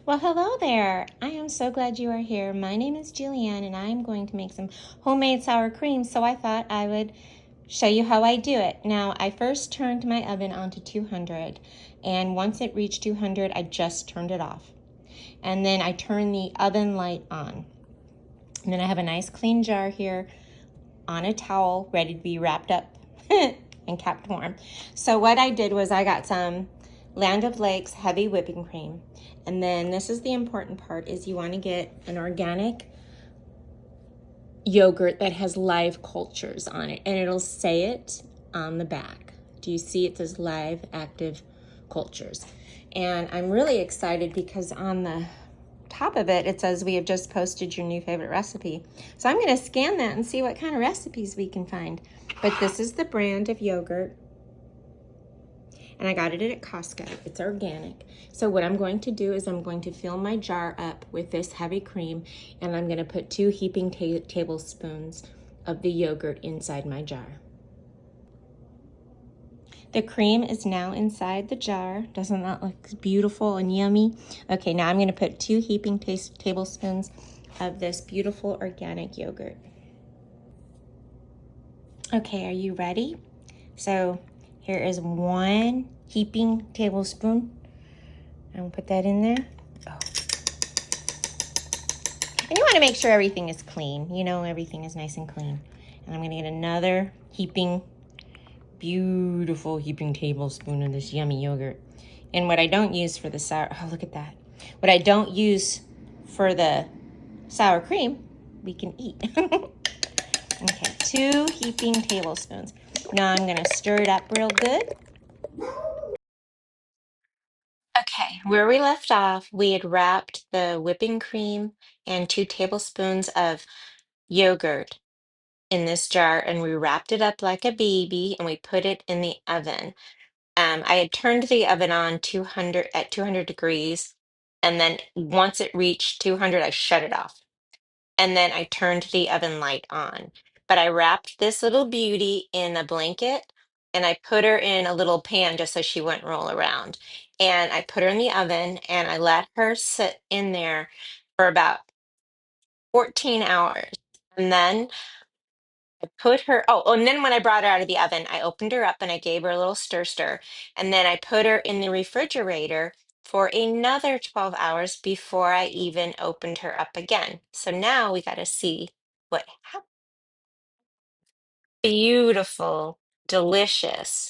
Well, hello there. I am so glad you are here. My name is Julianne and I am going to make some homemade sour cream, so I thought I would show you how I do it. Now, I first turned my oven onto 200, and once it reached 200, I just turned it off. And then I turned the oven light on. And then I have a nice clean jar here on a towel ready to be wrapped up and kept warm. So what I did was I got some Land O'Lakes heavy whipping cream. And then this is the important part, is you want to get an organic yogurt that has live cultures on it, and it'll say it on the back. Do you see it says live active cultures? And I'm really excited because on the top of it, it says we have just posted your new favorite recipe. So I'm going to scan that and see what kind of recipes we can find. But this is the brand of yogurt, and I got it at Costco. It's organic. So what I'm going to do is I'm going to fill my jar up with this heavy cream, and I'm going to put 2 heaping tablespoons of the yogurt inside my jar. The cream is now inside the jar. Doesn't that look beautiful and yummy? Okay, now I'm going to put 2 heaping tablespoons of this beautiful organic yogurt. Okay, are you ready? So here is 1 heaping tablespoon. I'll put that in there. Oh. And you want to make sure everything is clean. You know, everything is nice and clean. And I'm going to get another beautiful heaping tablespoon of this yummy yogurt. And what I don't use for the sour, oh, look at that. What I don't use for the sour cream, we can eat. Okay, 2 heaping tablespoons. Now I'm going to stir it up real good. Okay, where we left off, we had wrapped the whipping cream and 2 tablespoons of yogurt in this jar, and we wrapped it up like a baby and we put it in the oven. I had turned the oven on 200 at 200 degrees, and then once it reached 200, I shut it off. And then I turned the oven light on. But I wrapped this little beauty in a blanket, and I put her in a little pan just so she wouldn't roll around. And I put her in the oven and I let her sit in there for about 14 hours. And then I put her, and then when I brought her out of the oven, I opened her up and I gave her a little stir. And then I put her in the refrigerator for another 12 hours before I even opened her up again. So now we got to see what happened. Beautiful, delicious.